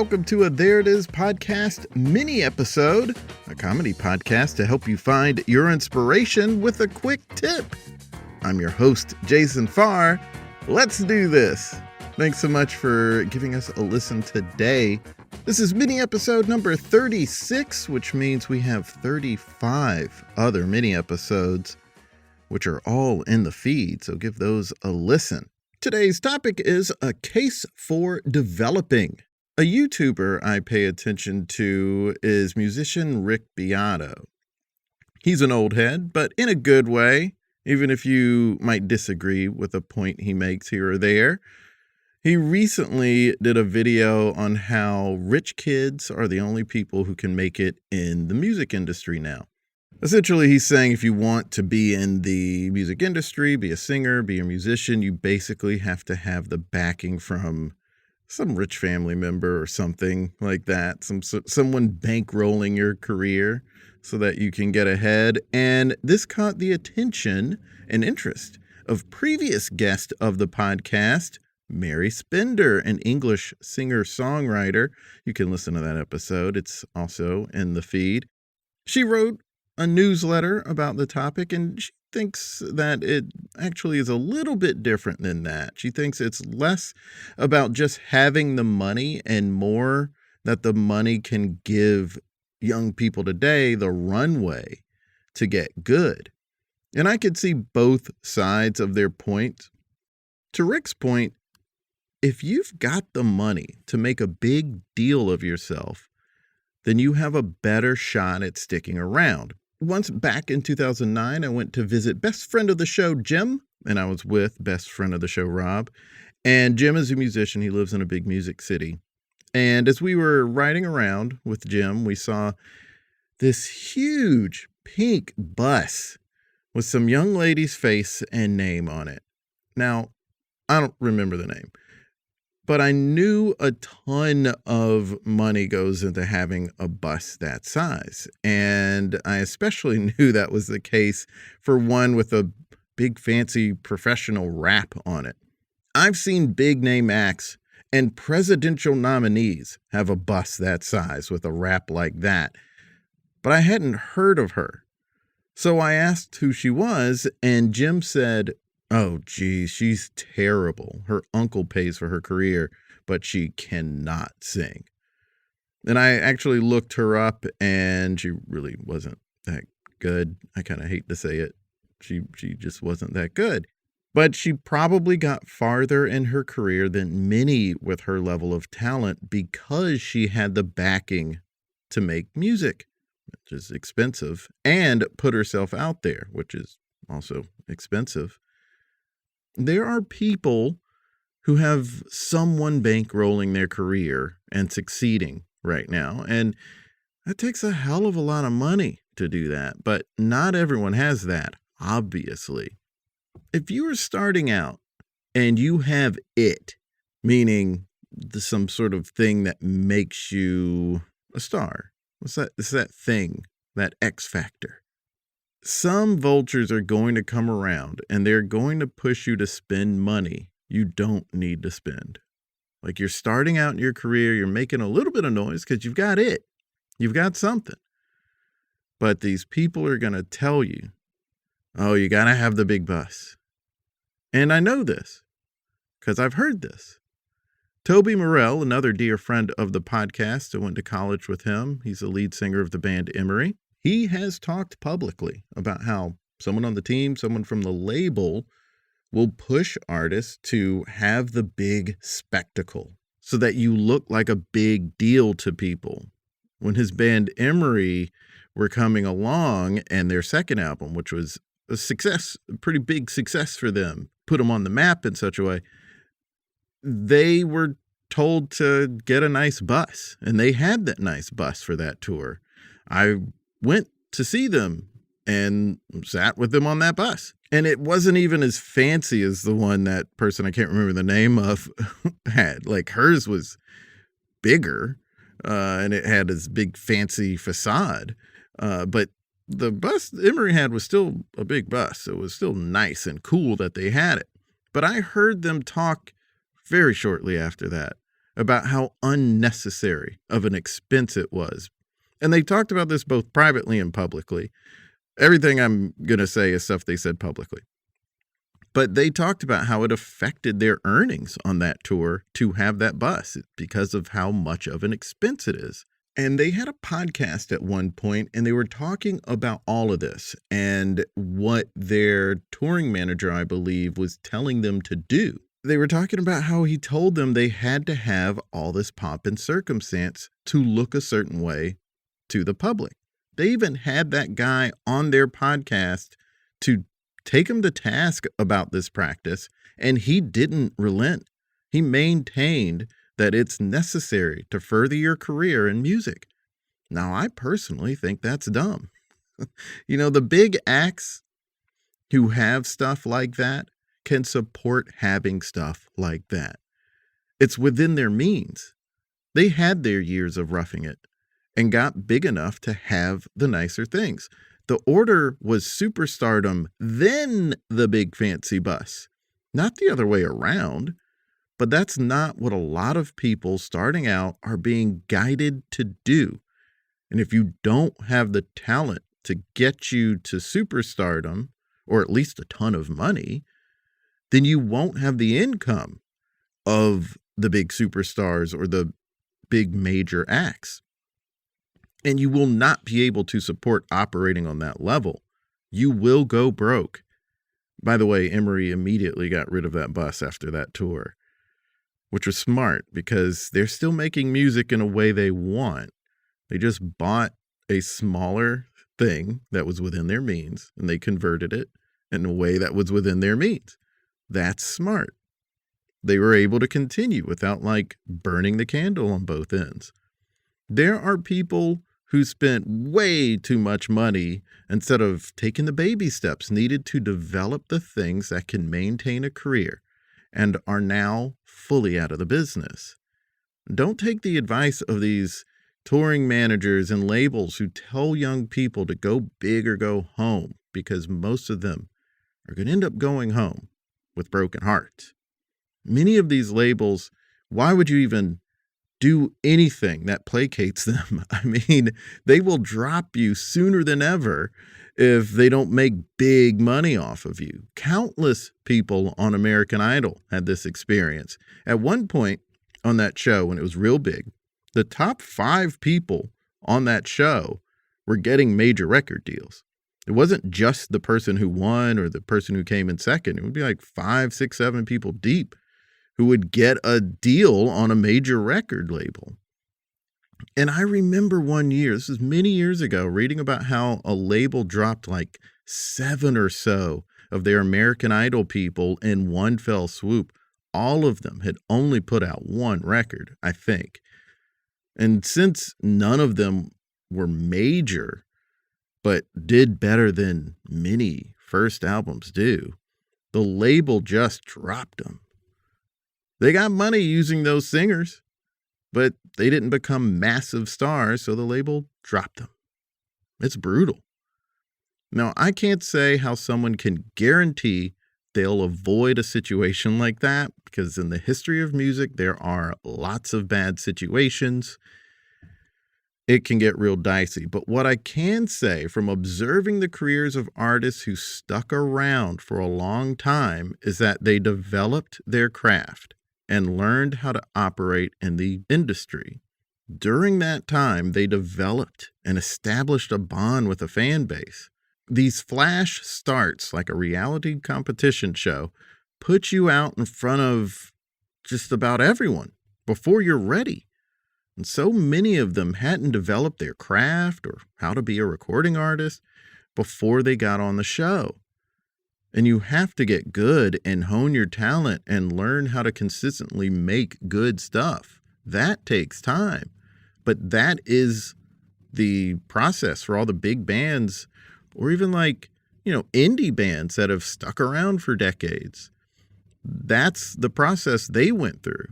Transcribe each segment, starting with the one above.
welcome to a There It Is podcast mini episode, a comedy podcast to help you find your inspiration with a quick tip. I'm your host, Jason Farr. Let's do this. Thanks so much for giving us a listen today. This is mini episode number 36, which means we have 35 other mini episodes, which are all in the feed, so give those a listen. Today's topic is a case for developing. A YouTuber I pay attention to is musician Rick Beato. He's an old head, but in a good way, even if you might disagree with a point he makes here or there. He recently did a video on how rich kids are the only people who can make it in the music industry now. Essentially, he's saying if you want to be in the music industry, be a singer, be a musician, you basically have to have the backing from some rich family member or something like that, someone bankrolling your career so that you can get ahead. And this caught the attention and interest of previous guest of the podcast, Mary Spender, an English singer-songwriter. You can listen to that episode. It's also in the feed. She wrote a newsletter about the topic, and she thinks that it actually is a little bit different than that. She thinks it's less about just having the money and more that the money can give young people today the runway to get good. And I could see both sides of their point. To Rick's point, if you've got the money to make a big deal of yourself, then you have a better shot at sticking around. Once back in 2009, I went to visit best friend of the show, Jim, and I was with best friend of the show, Rob. And Jim is a musician. He lives in a big music city. And as we were riding around with Jim, we saw this huge pink bus with some young lady's face and name on it. Now, I don't remember the name, but I knew a ton of money goes into having a bus that size. And I especially knew that was the case for one with a big fancy professional rap on it. I've seen big name acts and presidential nominees have a bus that size with a rap like that, but I hadn't heard of her. So I asked who she was, and Jim said, "Oh, geez, she's terrible. Her uncle pays for her career, but she cannot sing." And I actually looked her up, and she really wasn't that good. I kind of hate to say it. She just wasn't that good. But she probably got farther in her career than many with her level of talent because she had the backing to make music, which is expensive, and put herself out there, which is also expensive. There are people who have someone bankrolling their career and succeeding right now, and it takes a hell of a lot of money to do that, but not everyone has that, obviously. If you are starting out and you have it, meaning some sort of thing that makes you a star, what's that? It's that thing, that X factor. Some vultures are going to come around and they're going to push you to spend money you don't need to spend. Like you're starting out in your career, you're making a little bit of noise because you've got it. You've got something. But these people are going to tell you, oh, you got to have the big bus. And I know this because I've heard this. Toby Morrell, another dear friend of the podcast, I went to college with him. He's the lead singer of the band Emery. He has talked publicly about how someone on the team, someone from the label, will push artists to have the big spectacle so that you look like a big deal to people. When his band Emery were coming along and their second album, which was a success, a pretty big success for them, put them on the map in such a way, they were told to get a nice bus, and they had that nice bus for that tour. I went to see them and sat with them on that bus. And it wasn't even as fancy as the one that person I can't remember the name of had. Like hers was bigger, and it had this big fancy facade. But the bus Emery had was still a big bus. It was still nice and cool that they had it. But I heard them talk very shortly after that about how unnecessary of an expense it was. And they talked about this both privately and publicly. Everything I'm going to say is stuff they said publicly. But they talked about how it affected their earnings on that tour to have that bus because of how much of an expense it is. And they had a podcast at one point, and they were talking about all of this and what their touring manager, I believe, was telling them to do. They were talking about how he told them they had to have all this pomp and circumstance to look a certain way to the public. They even had that guy on their podcast to take him to task about this practice, and he didn't relent. He maintained that it's necessary to further your career in music. Now, I personally think that's dumb. The big acts who have stuff like that can support having stuff like that. It's within their means. They had their years of roughing it and got big enough to have the nicer things. The order was superstardom, then the big fancy bus, not the other way around. But that's not what a lot of people starting out are being guided to do. And if you don't have the talent to get you to superstardom, or at least a ton of money, then you won't have the income of the big superstars or the big major acts. And you will not be able to support operating on that level. You will go broke. By the way, Emery immediately got rid of that bus after that tour, which was smart because they're still making music in a way they want. They just bought a smaller thing that was within their means, and they converted it in a way that was within their means. That's smart. They were able to continue without burning the candle on both ends. There are people who spent way too much money instead of taking the baby steps needed to develop the things that can maintain a career and are now fully out of the business. Don't take the advice of these touring managers and labels who tell young people to go big or go home, because most of them are going to end up going home with broken hearts. Many of these labels, why would you even do anything that placates them? I mean, they will drop you sooner than ever if they don't make big money off of you. Countless people on American Idol had this experience. At one point on that show, when it was real big, the top 5 people on that show were getting major record deals. It wasn't just the person who won or the person who came in second. It would be 5, 6, 7 people deep who would get a deal on a major record label. And I remember one year, this is many years ago, reading about how a label dropped 7 or so of their American Idol people in one fell swoop. All of them had only put out one record, I think. And since none of them were major, but did better than many first albums do, the label just dropped them. They got money using those singers, but they didn't become massive stars, so the label dropped them. It's brutal. Now, I can't say how someone can guarantee they'll avoid a situation like that, because in the history of music, there are lots of bad situations. It can get real dicey. But what I can say from observing the careers of artists who stuck around for a long time is that they developed their craft and learned how to operate in the industry. During that time, they developed and established a bond with a fan base. These flash starts, like a reality competition show, put you out in front of just about everyone before you're ready. And so many of them hadn't developed their craft or how to be a recording artist before they got on the show. And you have to get good and hone your talent and learn how to consistently make good stuff. That takes time. But that is the process for all the big bands, or even indie bands that have stuck around for decades. That's the process they went through.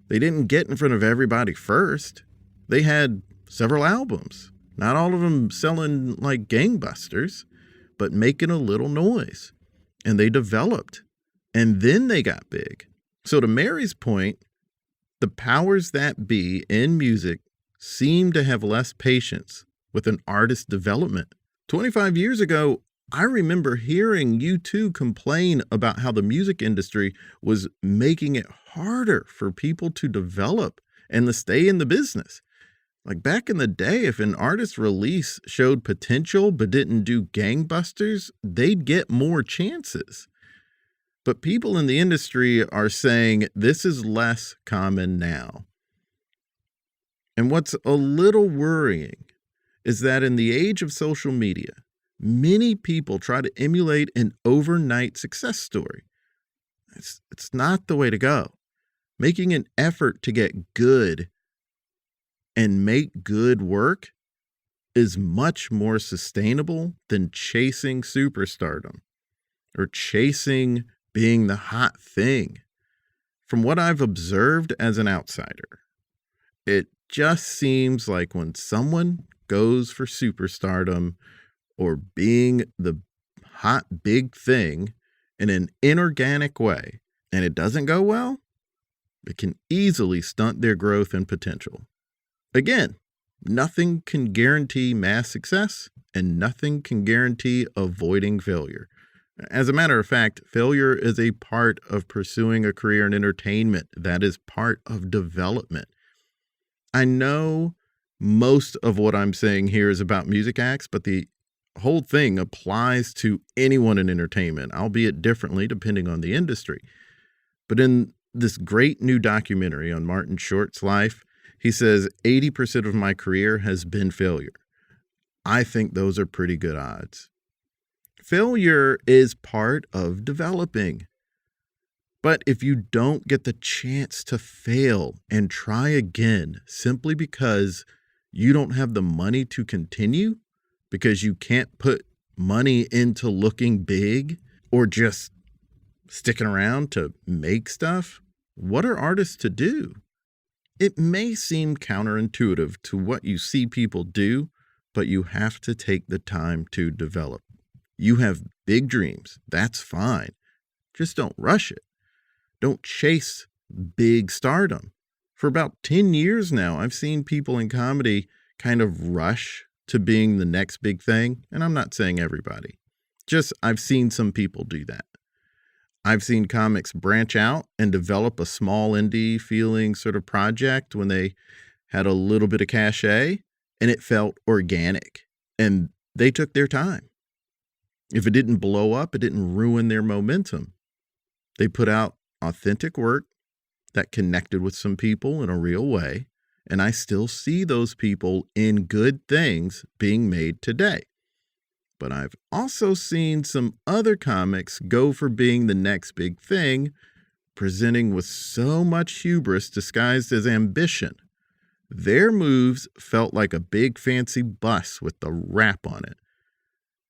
They didn't get in front of everybody first. They had several albums, not all of them selling like gangbusters, but making a little noise. And they developed, and then they got big. So to Mary's point, The powers that be in music seem to have less patience with an artist's development. 25 years ago, I remember hearing U2 complain about how the music industry was making it harder for people to develop and to stay in the business. Like back in the day, if an artist's release showed potential but didn't do gangbusters, they'd get more chances. But people in the industry are saying this is less common now. And what's a little worrying is that in the age of social media, many people try to emulate an overnight success story. It's not the way to go. Making an effort to get good and make good work is much more sustainable than chasing superstardom or chasing being the hot thing. From what I've observed as an outsider, it just seems like when someone goes for superstardom or being the hot big thing in an inorganic way, and it doesn't go well, it can easily stunt their growth and potential. Again, nothing can guarantee mass success, and nothing can guarantee avoiding failure. As a matter of fact, failure is a part of pursuing a career in entertainment. That is part of development. I know most of what I'm saying here is about music acts, but the whole thing applies to anyone in entertainment, albeit differently depending on the industry. But in this great new documentary on Martin Short's life, he says 80% of my career has been failure. I think those are pretty good odds. Failure is part of developing. But if you don't get the chance to fail and try again simply because you don't have the money to continue, because you can't put money into looking big or just sticking around to make stuff, what are artists to do? It may seem counterintuitive to what you see people do, but you have to take the time to develop. You have big dreams. That's fine. Just don't rush it. Don't chase big stardom. For about 10 years now, I've seen people in comedy kind of rush to being the next big thing. And I'm not saying everybody. Just I've seen some people do that. I've seen comics branch out and develop a small indie feeling sort of project when they had a little bit of cachet and it felt organic and they took their time. If it didn't blow up, it didn't ruin their momentum. They put out authentic work that connected with some people in a real way. And I still see those people in good things being made today. But I've also seen some other comics go for being the next big thing, presenting with so much hubris disguised as ambition. Their moves felt like a big fancy bus with the wrap on it.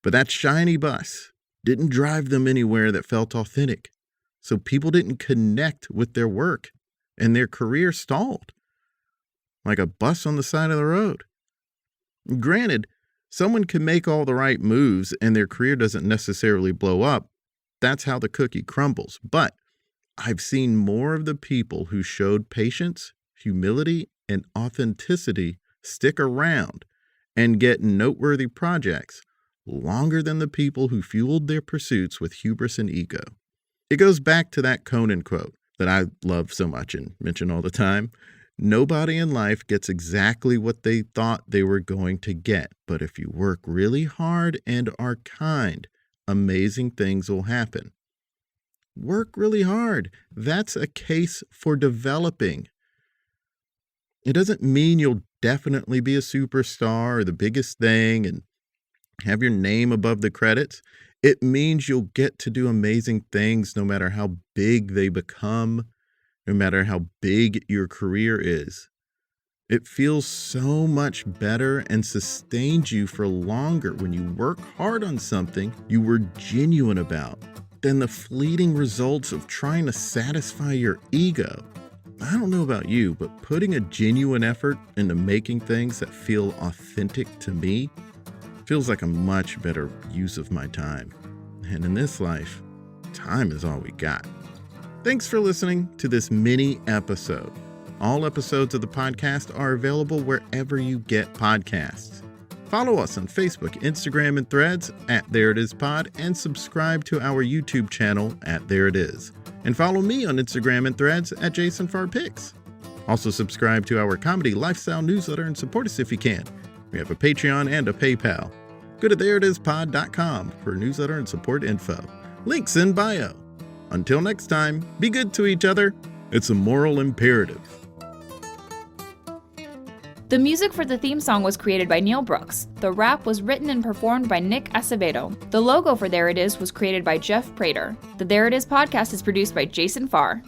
But that shiny bus didn't drive them anywhere that felt authentic. So people didn't connect with their work and their career stalled. Like a bus on the side of the road. Granted, someone can make all the right moves and their career doesn't necessarily blow up. That's how the cookie crumbles. But I've seen more of the people who showed patience, humility, and authenticity stick around and get noteworthy projects longer than the people who fueled their pursuits with hubris and ego. It goes back to that Conan quote that I love so much and mention all the time. Nobody in life gets exactly what they thought they were going to get. But if you work really hard and are kind, amazing things will happen. Work really hard. That's a case for developing. It doesn't mean you'll definitely be a superstar or the biggest thing and have your name above the credits. It means you'll get to do amazing things no matter how big they become, no matter how big your career is. It feels so much better and sustains you for longer when you work hard on something you were genuine about than the fleeting results of trying to satisfy your ego. I don't know about you, but putting a genuine effort into making things that feel authentic to me feels like a much better use of my time. And in this life, time is all we got. Thanks for listening to this mini episode. All episodes of the podcast are available wherever you get podcasts. Follow us on Facebook, Instagram, and Threads at There It Is Pod, and subscribe to our YouTube channel at There It Is. And follow me on Instagram and Threads at JasonFarPicks. Also subscribe to our comedy lifestyle newsletter and support us if you can. We have a Patreon and a PayPal. Go to thereitispod.com for newsletter and support info. Links in bio. Until next time, be good to each other. It's a moral imperative. The music for the theme song was created by Neil Brooks. The rap was written and performed by Nick Acevedo. The logo for There It Is was created by Jeff Prater. The There It Is podcast is produced by Jason Farr.